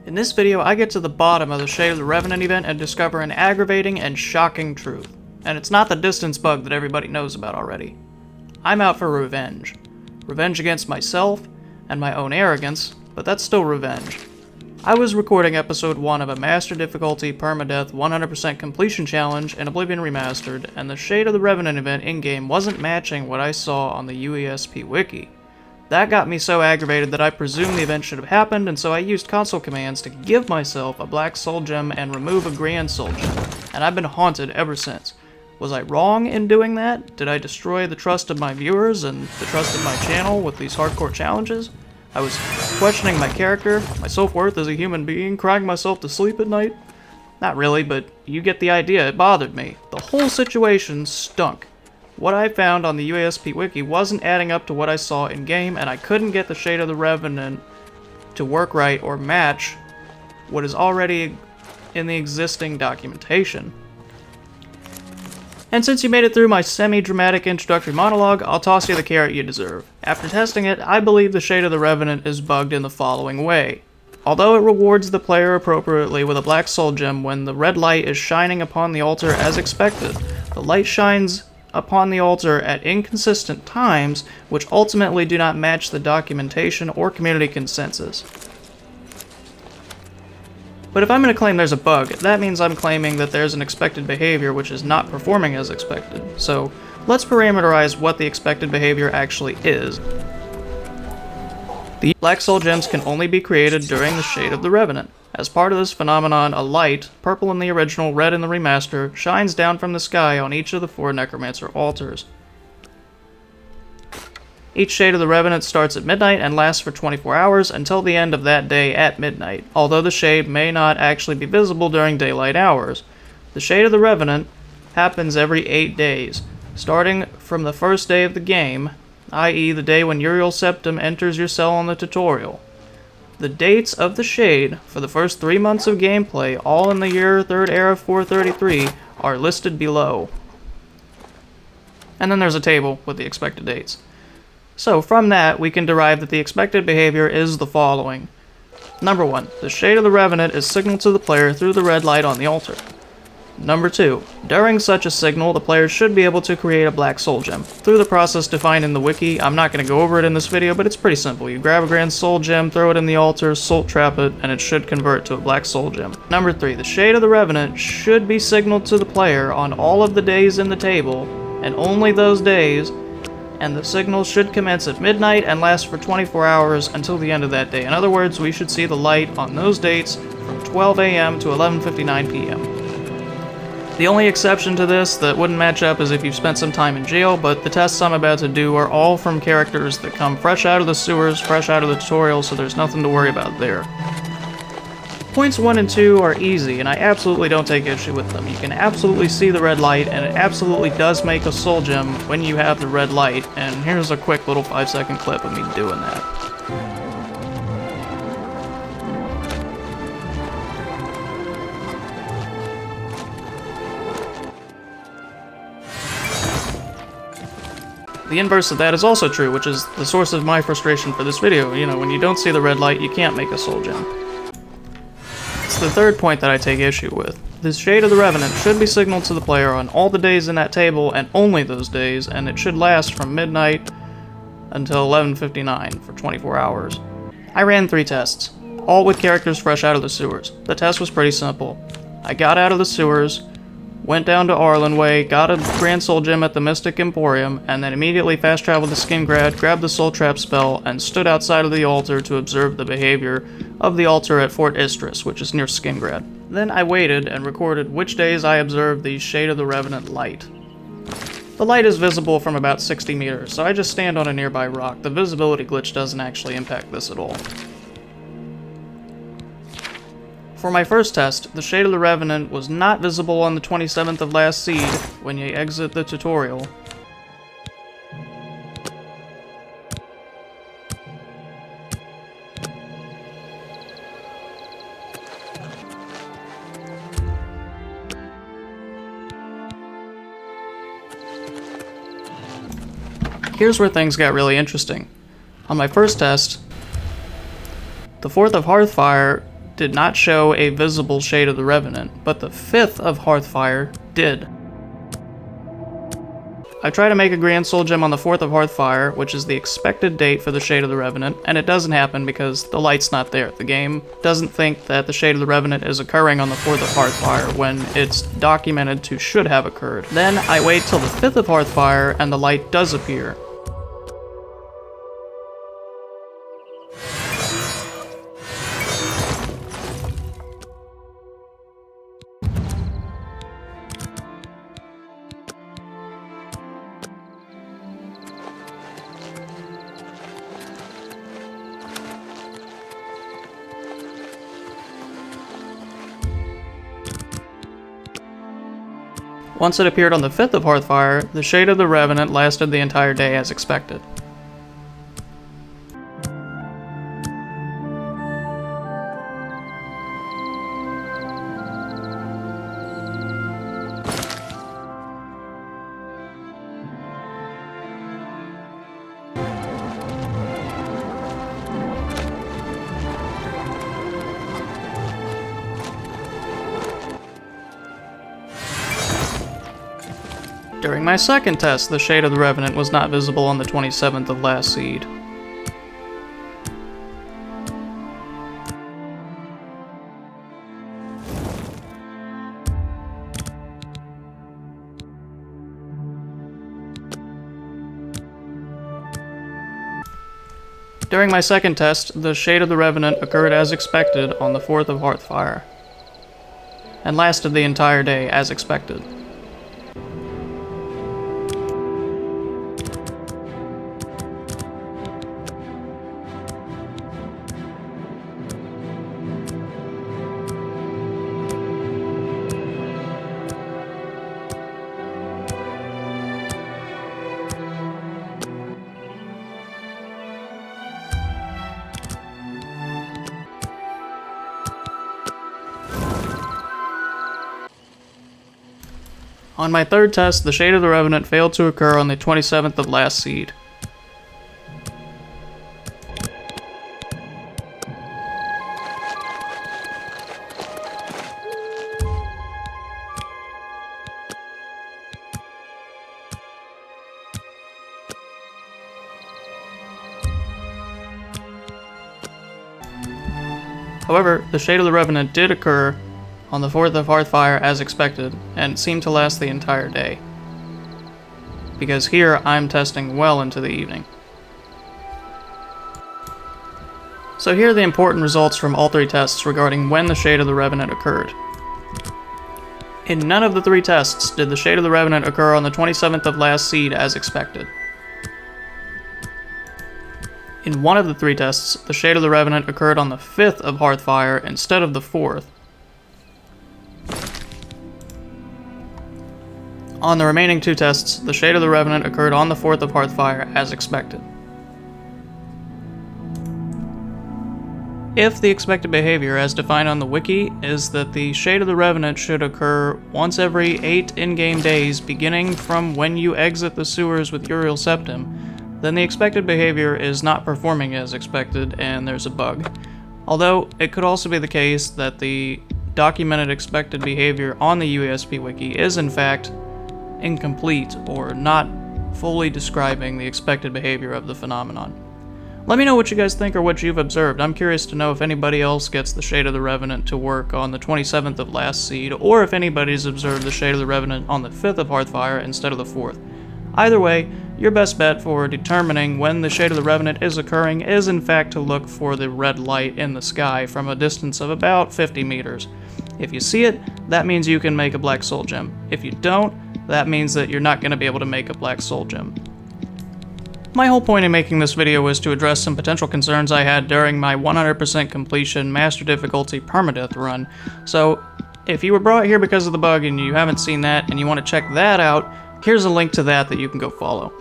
In this video, I get to the bottom of the Shade of the Revenant event and discover an aggravating and shocking truth. And it's not the distance bug that everybody knows about already. I'm out for revenge. Revenge against myself and my own arrogance, but that's still revenge. I was recording episode 1 of a master difficulty permadeath 100% completion challenge in Oblivion Remastered, and the Shade of the Revenant event in-game wasn't matching what I saw on the UESP wiki. That got me so aggravated that I presumed the event should have happened, and so I used console commands to give myself a black soul gem and remove a grand soul gem, and I've been haunted ever since. Was I wrong in doing that? Did I destroy the trust of my viewers and the trust of my channel with these hardcore challenges? I was questioning my character, my self-worth as a human being, crying myself to sleep at night. Not really, but you get the idea, it bothered me. The whole situation stunk. What I found on the UASP wiki wasn't adding up to what I saw in-game, and I couldn't get the Shade of the Revenant to work right or match what is already in the existing documentation. And since you made it through my semi-dramatic introductory monologue, I'll toss you the carrot you deserve. After testing it, I believe the Shade of the Revenant is bugged in the following way. Although it rewards the player appropriately with a black soul gem when the red light is shining upon the altar as expected, the light shines upon the altar at inconsistent times, which ultimately do not match the documentation or community consensus. But if I'm going to claim there's a bug, that means I'm claiming that there's an expected behavior which is not performing as expected. So let's parameterize what the expected behavior actually is. The black soul gems can only be created during the Shade of the Revenant. As part of this phenomenon, a light, purple in the original, red in the remaster, shines down from the sky on each of the 4 Necromancer altars. Each Shade of the Revenant starts at midnight and lasts for 24 hours until the end of that day at midnight, although the Shade may not actually be visible during daylight hours. The Shade of the Revenant happens every 8 days, starting from the first day of the game, i.e. the day when Uriel Septim enters your cell on the tutorial. The dates of the Shade for the first 3 months of gameplay, all in the year 3rd era 433, are listed below. And then there's a table with the expected dates. So from that, we can derive that the expected behavior is the following. Number 1, the Shade of the Revenant is signaled to the player through the red light on the altar. Number 2, during such a signal, the player should be able to create a black soul gem. Through the process defined in the wiki, I'm not going to go over it in this video, but it's pretty simple. You grab a grand soul gem, throw it in the altar, salt trap it, and it should convert to a black soul gem. Number 3, the Shade of the Revenant should be signaled to the player on all of the days in the table, and only those days, and the signal should commence at midnight and last for 24 hours until the end of that day. In other words, we should see the light on those dates from 12 AM to 11:59 PM. The only exception to this that wouldn't match up is if you've spent some time in jail, but the tests I'm about to do are all from characters that come fresh out of the sewers, fresh out of the tutorial, so there's nothing to worry about there. Points 1 and 2 are easy, and I absolutely don't take issue with them. You can absolutely see the red light, and it absolutely does make a soul gem when you have the red light, and here's a quick little 5-second clip of me doing that. The inverse of that is also true, which is the source of my frustration for this video. You know, when you don't see the red light, you can't make a soul gem. It's the third point that I take issue with. This Shade of the Revenant should be signaled to the player on all the days in that table, and only those days, and it should last from midnight until 11:59 for 24 hours. I ran 3 tests, all with characters fresh out of the sewers. The test was pretty simple. I got out of the sewers, went down to Arlenway, got a Grand Soul Gem at the Mystic Emporium, and then immediately fast-traveled to Skingrad, grabbed the Soul Trap spell, and stood outside of the altar to observe the behavior of the altar at Fort Istris, which is near Skingrad. Then I waited and recorded which days I observed the Shade of the Revenant light. The light is visible from about 60 meters, so I just stand on a nearby rock. The visibility glitch doesn't actually impact this at all. For my first test, the Shade of the Revenant was not visible on the 27th of last seed when you exit the tutorial. Here's where things got really interesting. On my first test, the 4th of Hearthfire did not show a visible Shade of the Revenant, but the 5th of Hearthfire did. I try to make a Grand Soul Gem on the 4th of Hearthfire, which is the expected date for the Shade of the Revenant, and it doesn't happen because the light's not there. The game doesn't think that the Shade of the Revenant is occurring on the 4th of Hearthfire when it's documented to should have occurred. Then I wait till the 5th of Hearthfire and the light does appear. Once it appeared on the 5th of Hearthfire, the Shade of the Revenant lasted the entire day as expected. During my second test, the Shade of the Revenant was not visible on the 27th of last seed. During my second test, the Shade of the Revenant occurred as expected on the 4th of Hearthfire, and lasted the entire day as expected. On my third test, the Shade of the Revenant failed to occur on the 27th of last seed. However, the Shade of the Revenant did occur on the 4th of Hearthfire as expected, and it seemed to last the entire day. Because here, I'm testing well into the evening. So here are the important results from all three tests regarding when the Shade of the Revenant occurred. In none of the three tests did the Shade of the Revenant occur on the 27th of last seed as expected. In one of the three tests, the Shade of the Revenant occurred on the 5th of Hearthfire instead of the 4th. On the remaining two tests, the Shade of the Revenant occurred on the 4th of Hearthfire as expected. If the expected behavior as defined on the wiki is that the Shade of the Revenant should occur once every 8 in-game days beginning from when you exit the sewers with Uriel Septim, then the expected behavior is not performing as expected and there's a bug. Although, it could also be the case that the documented expected behavior on the UESP wiki is in fact incomplete or not fully describing the expected behavior of the phenomenon. Let me know what you guys think or what you've observed. I'm curious to know if anybody else gets the Shade of the Revenant to work on the 27th of last seed, or if anybody's observed the Shade of the Revenant on the 5th of Hearthfire instead of the 4th. Either way, your best bet for determining when the Shade of the Revenant is occurring is in fact to look for the red light in the sky from a distance of about 50 meters. If you see it, that means you can make a Black Soul Gem. If you don't, that means that you're not going to be able to make a Black Soul Gem. My whole point in making this video was to address some potential concerns I had during my 100% completion Master Difficulty Permadeath run, so if you were brought here because of the bug and you haven't seen that and you want to check that out, here's a link to that you can go follow.